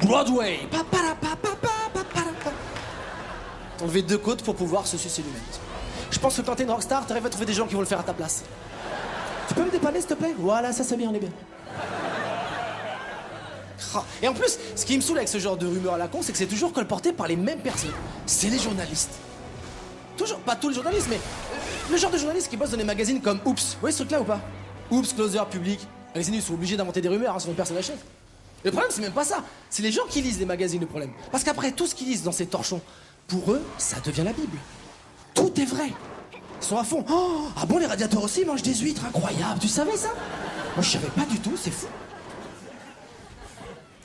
Broadway. Enlever 2 côtes pour pouvoir se sucer lui-même. Je pense que quand t'es une rockstar, t'arrives à trouver des gens qui vont le faire à ta place. Tu peux me dépanner, s'il te plaît? Voilà, ça c'est bien, on est bien. Et en plus, ce qui me saoule avec ce genre de rumeurs à la con, c'est que c'est toujours colporté par les mêmes personnes. C'est les journalistes. Toujours, pas tous les journalistes, mais le genre de journalistes qui bossent dans des magazines comme Oops. Vous voyez ce truc-là ou pas? Oops, Closer, Public. Les magazines, ils sont obligés d'inventer des rumeurs, hein, sinon personne n'achète. Le problème, c'est même pas ça. C'est les gens qui lisent les magazines, le problème. Parce qu'après, tout ce qu'ils lisent dans ces torchons, pour eux, ça devient la Bible. Tout est vrai. Ils sont à fond. Oh, ah bon, les radiateurs aussi mangent des huîtres, incroyable. Tu savais ça? Moi, je savais pas du tout, c'est fou.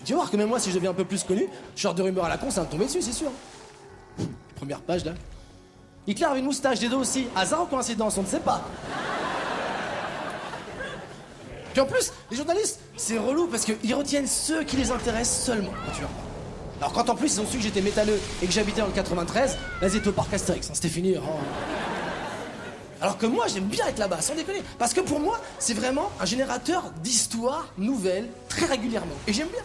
Tu vas voir que même moi, si je deviens un peu plus connu, ce genre de rumeur à la con, ça va me tomber dessus, c'est sûr. Première page, là. Hitler avait une moustache, des dos aussi. Hasard ou coïncidence, on ne sait pas. Puis en plus, les journalistes, c'est relou parce qu'ils retiennent ceux qui les intéressent seulement, tu vois. Alors quand en plus ils ont su que j'étais métalleux et que j'habitais dans le 93, vas-y, toi, parc Astérix, hein, c'était fini. Oh. Alors que moi, j'aime bien être là-bas, sans déconner. Parce que pour moi, c'est vraiment un générateur d'histoires nouvelles, très régulièrement. Et j'aime bien.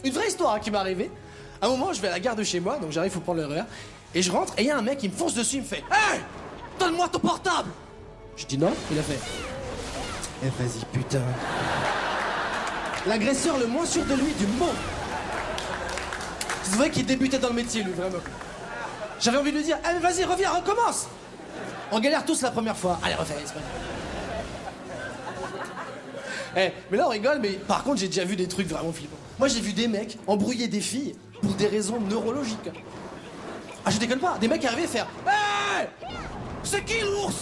Une vraie histoire hein, qui m'est arrivée. À un moment, je vais à la gare de chez moi, donc j'arrive, faut prendre le RER. Et je rentre, et il y a un mec qui me fonce dessus, il me fait « Hey, donne-moi ton portable !» Je dis non, il a fait « Eh vas-y, putain. » L'agresseur le moins sûr de lui du monde. C'est vrai qu'il débutait dans le métier, lui, vraiment. J'avais envie de lui dire « Eh, vas-y, reviens, recommence !» On galère tous la première fois. Allez, refais, c'est pas grave. Mais là, on rigole, mais par contre, j'ai déjà vu des trucs vraiment flippants. Moi, j'ai vu des mecs embrouiller des filles pour des raisons neurologiques. Ah, je déconne pas. Des mecs arrivaient à faire « Hey, c'est qui l'ours ?»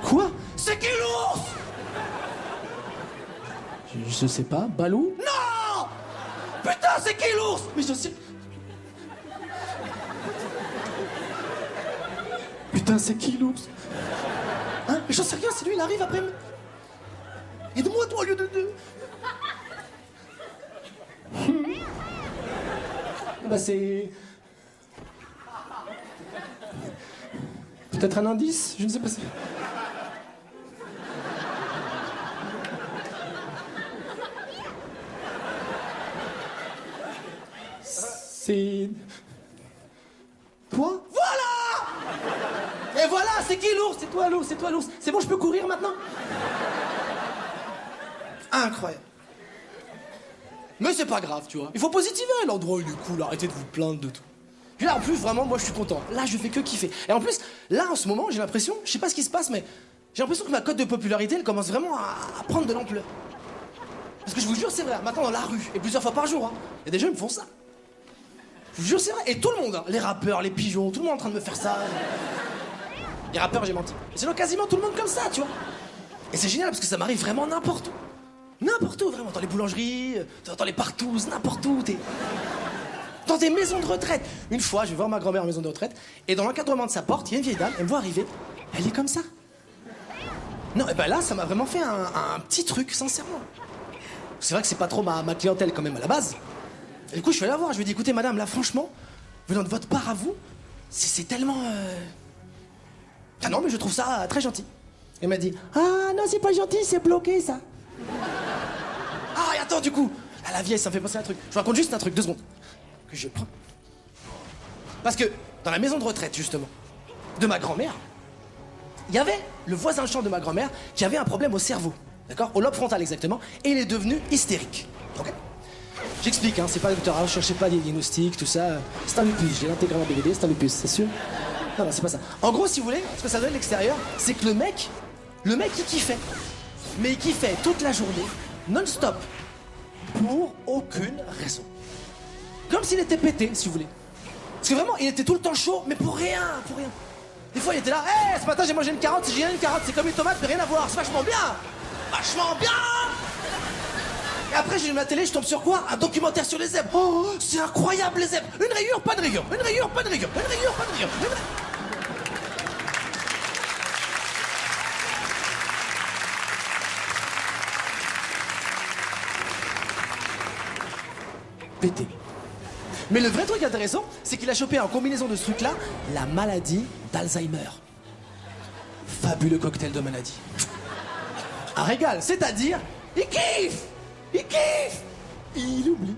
Quoi? C'est qui l'ours? Je sais pas. Balou? Non! Putain, c'est qui l'ours? Mais je sais... Putain, c'est qui l'ours? Hein? Mais j'en sais rien, c'est lui, il arrive après... Aide-moi, toi, au lieu de deux. Bah, c'est... Peut-être un indice? Je ne sais pas si... C'est... Toi? Voilà! Et voilà, c'est qui l'ours? C'est toi l'ours, c'est toi l'ours. C'est bon, je peux courir maintenant? Incroyable. Mais c'est pas grave, tu vois. Il faut positiver, l'endroit il est cool, arrêtez de vous plaindre de tout. Puis là, en plus, vraiment, moi je suis content. Là, je fais que kiffer. Et en plus, là, en ce moment, j'ai l'impression, je sais pas ce qui se passe, mais j'ai l'impression que ma cote de popularité, elle commence vraiment à prendre de l'ampleur. Parce que je vous jure, c'est vrai, maintenant dans la rue, et plusieurs fois par jour, hein, il y a des gens qui me font ça. Je vous jure, c'est vrai. Et tout le monde, hein, les rappeurs, les pigeons, tout le monde est en train de me faire ça. Les rappeurs, j'ai menti. Mais sinon, quasiment tout le monde comme ça, tu vois. Et c'est génial parce que ça m'arrive vraiment n'importe où. N'importe où, vraiment. Dans les boulangeries, dans les partouzes, n'importe où. Dans des maisons de retraite. Une fois, je vais voir ma grand-mère en maison de retraite, et dans l'encadrement de sa porte, il y a une vieille dame, elle me voit arriver. Elle est comme ça. Non, et ben là, ça m'a vraiment fait un petit truc, sincèrement. C'est vrai que c'est pas trop ma clientèle quand même à la base. Et du coup, je suis allé la voir, je lui ai dit, écoutez madame, là franchement, venant de votre part à vous, c'est tellement... Ah non, mais je trouve ça très gentil. Elle m'a dit, ah non, c'est pas gentil, c'est bloqué ça. Ah, et attends, du coup, à la vieille, ça me fait penser à un truc. Je vous raconte juste un truc, 2 secondes. Que je prends. Parce que, dans la maison de retraite, justement, de ma grand-mère, il y avait le voisin champ de ma grand-mère qui avait un problème au cerveau. D'accord? Au lobe frontal, exactement. Et il est devenu hystérique. Ok? J'explique, hein, c'est pas le docteur House, cherchez pas des diagnostics, tout ça. C'est un lupus, j'ai l'intégrale en DVD, c'est un lupus, c'est sûr? Non, c'est pas ça. En gros, si vous voulez, ce que ça donne de l'extérieur, c'est que le mec, il kiffait. Mais il kiffait toute la journée, non-stop, pour aucune raison. Comme s'il était pété, si vous voulez. Parce que vraiment, il était tout le temps chaud, mais pour rien, pour rien. Des fois, il était là, hé, ce matin, j'ai mangé une carotte, si j'ai une carotte, c'est comme une tomate, mais rien à voir, c'est vachement bien. Vachement bien. Et après, j'ai vu la télé, je tombe sur quoi? Un documentaire sur les zèbres. Oh, c'est incroyable, les zèbres. Une rayure, pas de rayure. Une rayure, pas de rayure. Une rayure, pas de rayure. Pété. Mais le vrai truc intéressant, c'est qu'il a chopé en combinaison de ce truc-là la maladie d'Alzheimer. fabuleux cocktail de maladie. Un régal, c'est-à-dire, il kiffe. Il oublie.